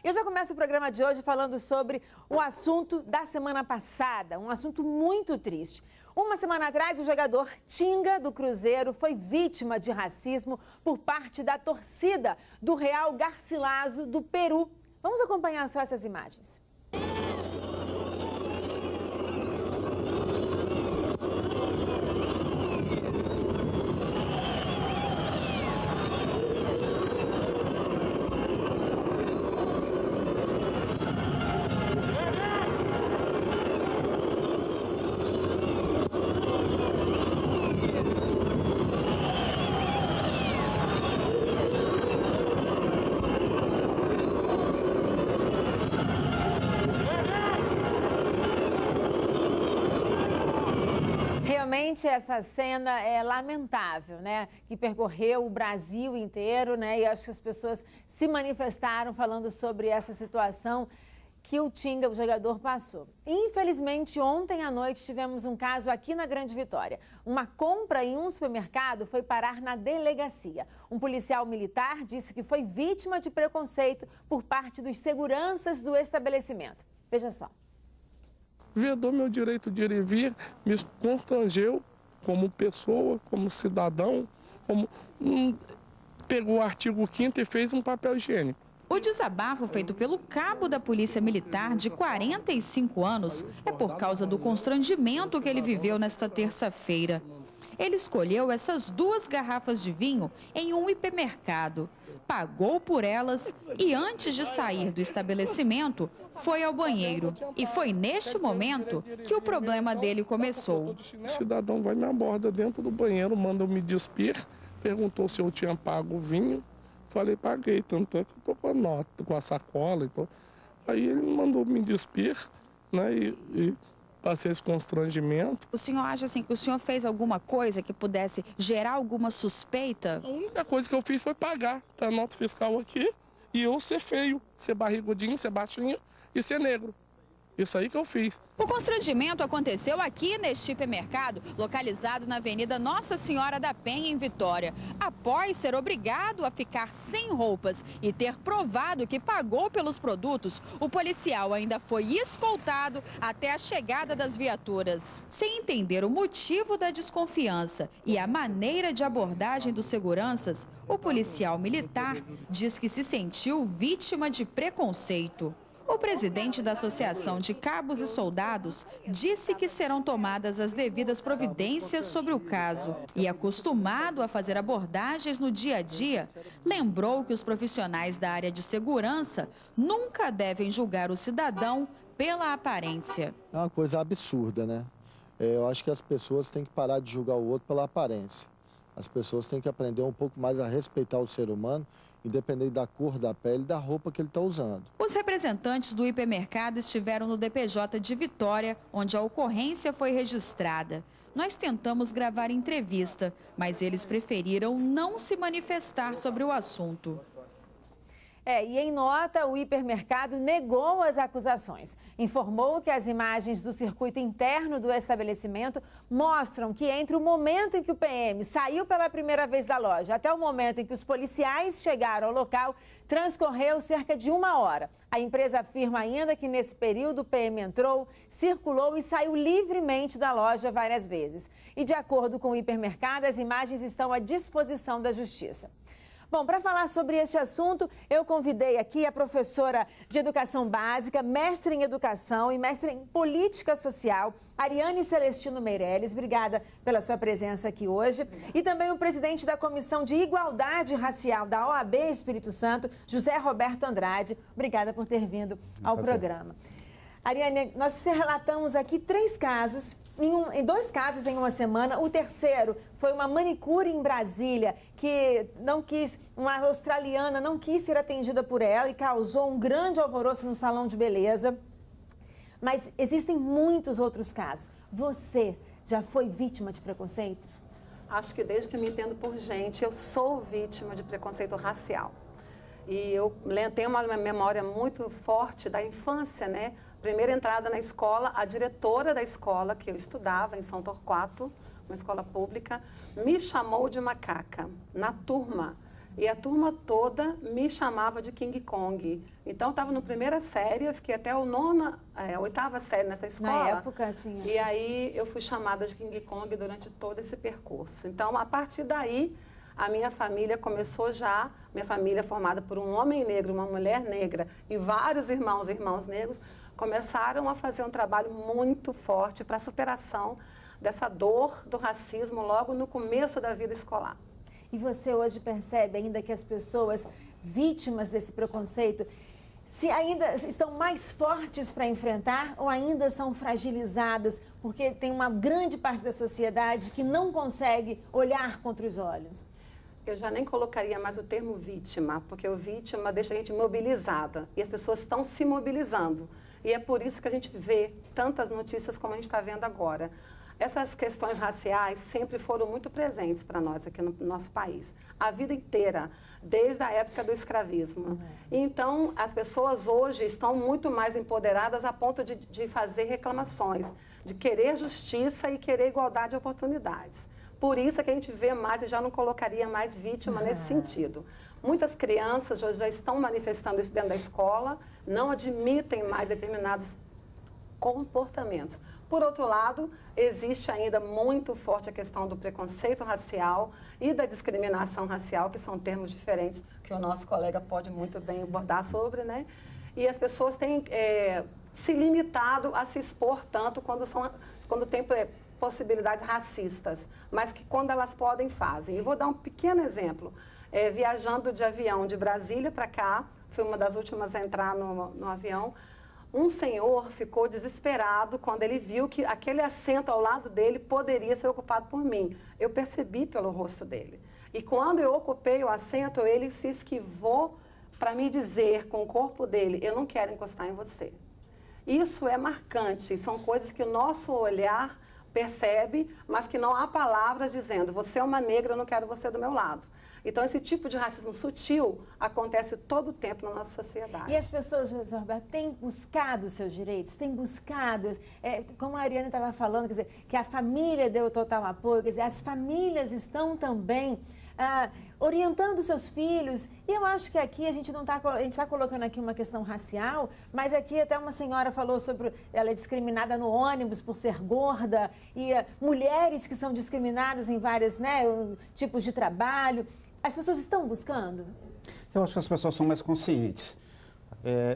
Eu já começo o programa de hoje falando sobre o assunto da semana passada, um assunto muito triste. Uma semana atrás, o jogador Tinga do Cruzeiro foi vítima de racismo por parte da torcida do Real Garcilaso do Peru. Vamos acompanhar só essas imagens. Realmente essa cena é lamentável, né? Que percorreu o Brasil inteiro, né? E acho que as pessoas se manifestaram falando sobre essa situação que o Tinga, o jogador, passou. Infelizmente, ontem à noite tivemos um caso aqui na Grande Vitória. Uma compra em um supermercado foi parar na delegacia. Um policial militar disse que foi vítima de preconceito por parte dos seguranças do estabelecimento. Veja só. Vedou meu direito de ir e vir, me constrangeu como pessoa, como cidadão, pegou o artigo 5º e fez um papel higiênico. O desabafo feito pelo cabo da Polícia Militar, de 45 anos, é por causa do constrangimento que ele viveu nesta terça-feira. Ele escolheu essas 2 garrafas de vinho em um hipermercado, pagou por elas e, antes de sair do estabelecimento, foi ao banheiro. E foi neste momento que o problema dele começou. O cidadão vai me aborda dentro do banheiro, manda eu me despir, perguntou se eu tinha pago o vinho. Falei, paguei, tanto é que eu estou com a nota, com a sacola. Então. Aí ele mandou me despir, né, e passei esse constrangimento. O senhor acha assim que o senhor fez alguma coisa que pudesse gerar alguma suspeita? A única coisa que eu fiz foi pagar. Tá a nota fiscal aqui e eu ser feio, ser barrigudinho, ser baixinho e ser negro. Isso aí que eu fiz. O constrangimento aconteceu aqui neste hipermercado, localizado na Avenida Nossa Senhora da Penha, em Vitória. Após ser obrigado a ficar sem roupas e ter provado que pagou pelos produtos, o policial ainda foi escoltado até a chegada das viaturas. Sem entender o motivo da desconfiança e a maneira de abordagem dos seguranças, o policial militar diz que se sentiu vítima de preconceito. O presidente da Associação de Cabos e Soldados disse que serão tomadas as devidas providências sobre o caso. E, acostumado a fazer abordagens no dia a dia, lembrou que os profissionais da área de segurança nunca devem julgar o cidadão pela aparência. É uma coisa absurda, né? Eu acho que as pessoas têm que parar de julgar o outro pela aparência. As pessoas têm que aprender um pouco mais a respeitar o ser humano, independente da cor da pele e da roupa que ele está usando. Os representantes do hipermercado estiveram no DPJ de Vitória, onde a ocorrência foi registrada. Nós tentamos gravar entrevista, mas eles preferiram não se manifestar sobre o assunto. E em nota, o hipermercado negou as acusações. Informou que as imagens do circuito interno do estabelecimento mostram que entre o momento em que o PM saiu pela primeira vez da loja até o momento em que os policiais chegaram ao local, transcorreu cerca de 1 hora. A empresa afirma ainda que nesse período o PM entrou, circulou e saiu livremente da loja várias vezes. E de acordo com o hipermercado, as imagens estão à disposição da Justiça. Bom, para falar sobre este assunto, eu convidei aqui a professora de Educação Básica, mestre em Educação e mestre em Política Social, Ariane Celestino Meirelles. Obrigada pela sua presença aqui hoje. E também o presidente da Comissão de Igualdade Racial da OAB Espírito Santo, José Roberto Andrade. Obrigada por ter vindo ao programa. Ariane, nós relatamos aqui 3 casos, em 2 casos em uma semana. O terceiro foi uma manicure em Brasília que uma australiana não quis ser atendida por ela e causou um grande alvoroço no salão de beleza. Mas existem muitos outros casos. Você já foi vítima de preconceito? Acho que desde que me entendo por gente, eu sou vítima de preconceito racial. E eu tenho uma memória muito forte da infância, né? Primeira entrada na escola, a diretora da escola que eu estudava, em São Torquato, uma escola pública, me chamou de macaca, na turma. E a turma toda me chamava de King Kong. Então, eu estava na primeira série, eu fiquei até a oitava série nessa escola. Na época tinha. E aí eu fui chamada de King Kong durante todo esse percurso. Então, a partir daí, a minha família começou já, minha família formada por um homem negro, uma mulher negra e vários irmãos e irmãs negros, começaram a fazer um trabalho muito forte para a superação dessa dor do racismo logo no começo da vida escolar. E você hoje percebe ainda que as pessoas vítimas desse preconceito se ainda estão mais fortes para enfrentar ou ainda são fragilizadas porque tem uma grande parte da sociedade que não consegue olhar contra os olhos? Eu já nem colocaria mais o termo vítima, porque o vítima deixa a gente mobilizada e as pessoas estão se mobilizando. E é por isso que a gente vê tantas notícias como a gente está vendo agora. Essas questões raciais sempre foram muito presentes para nós aqui no nosso país, a vida inteira, desde a época do escravismo. Então, as pessoas hoje estão muito mais empoderadas a ponto de fazer reclamações, de querer justiça e querer igualdade de oportunidades. Por isso é que a gente vê mais, e já não colocaria mais vítima nesse sentido. Muitas crianças hoje já estão manifestando isso dentro da escola, não admitem mais determinados comportamentos. Por outro lado, existe ainda muito forte a questão do preconceito racial e da discriminação racial, que são termos diferentes que o nosso colega pode muito bem abordar sobre, né? E as pessoas têm se limitado a se expor tanto quando tem possibilidades racistas, mas que quando elas podem, fazem. E vou dar um pequeno exemplo. Viajando de avião de Brasília para cá, fui uma das últimas a entrar no avião. Um senhor ficou desesperado quando ele viu que aquele assento ao lado dele poderia ser ocupado por mim. Eu percebi pelo rosto dele. E quando eu ocupei o assento, ele se esquivou para me dizer com o corpo dele: eu não quero encostar em você. Isso é marcante, são coisas que o nosso olhar percebe, mas que não há palavras dizendo: você é uma negra, eu não quero você do meu lado. Então, esse tipo de racismo sutil acontece todo o tempo na nossa sociedade. E as pessoas, José Roberto, têm buscado os seus direitos, têm buscado, como a Ariane estava falando, quer dizer, que a família deu total apoio, quer dizer, as famílias estão também orientando seus filhos. E eu acho que aqui a gente está colocando aqui uma questão racial, mas aqui até uma senhora falou sobre ela é discriminada no ônibus por ser gorda, e mulheres que são discriminadas em vários tipos de trabalho. As pessoas estão buscando? Eu acho que as pessoas são mais conscientes.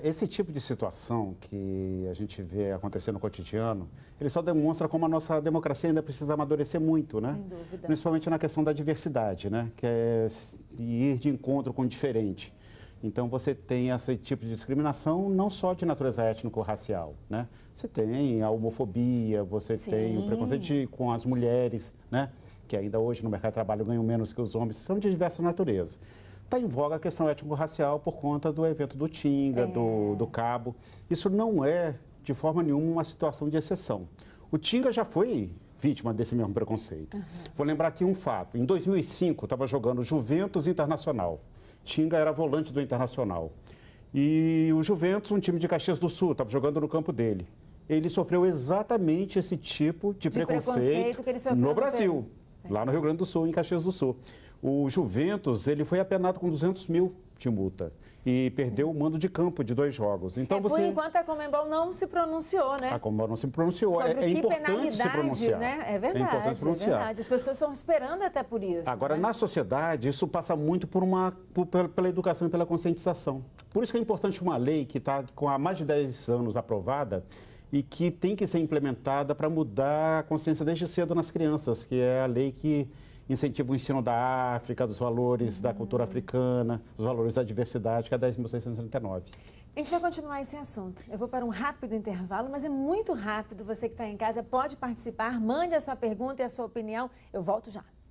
Esse tipo de situação que a gente vê acontecer no cotidiano, ele só demonstra como a nossa democracia ainda precisa amadurecer muito, né? Sem dúvida. Principalmente na questão da diversidade, né? Que é ir de encontro com o diferente. Então, você tem esse tipo de discriminação não só de natureza étnico-racial, né? Você tem a homofobia, você tem o preconceito com as mulheres, né? Que ainda hoje no mercado de trabalho ganham menos que os homens, são de diversa natureza. Está em voga a questão étnico-racial por conta do evento do Tinga, do Cabo. Isso não é, de forma nenhuma, uma situação de exceção. O Tinga já foi vítima desse mesmo preconceito. Vou lembrar aqui um fato. Em 2005, estava jogando Juventus Internacional. Tinga era volante do Internacional. E o Juventus, um time de Caxias do Sul, estava jogando no campo dele. Ele sofreu exatamente esse tipo de preconceito que ele sofreu no Brasil. Lá no Rio Grande do Sul, em Caxias do Sul. O Juventus, ele foi apenado com 200 mil de multa e perdeu o mando de campo de 2 jogos. Então, Por enquanto, a Conmebol não se pronunciou, né? A Conmebol não se pronunciou. Sobre É que importante se pronunciar. Né? É verdade, importante se pronunciar. é verdade. As pessoas estão esperando até por isso. Agora, na sociedade, isso passa muito pela educação e pela conscientização. Por isso que é importante uma lei que está há mais de 10 anos aprovada e que tem que ser implementada para mudar a consciência desde cedo nas crianças, que é a lei que incentiva o ensino da África, dos valores da cultura africana, os valores da diversidade, que é a 10.639. A gente vai continuar esse assunto. Eu vou para um rápido intervalo, mas é muito rápido. Você que está em casa pode participar, mande a sua pergunta e a sua opinião. Eu volto já.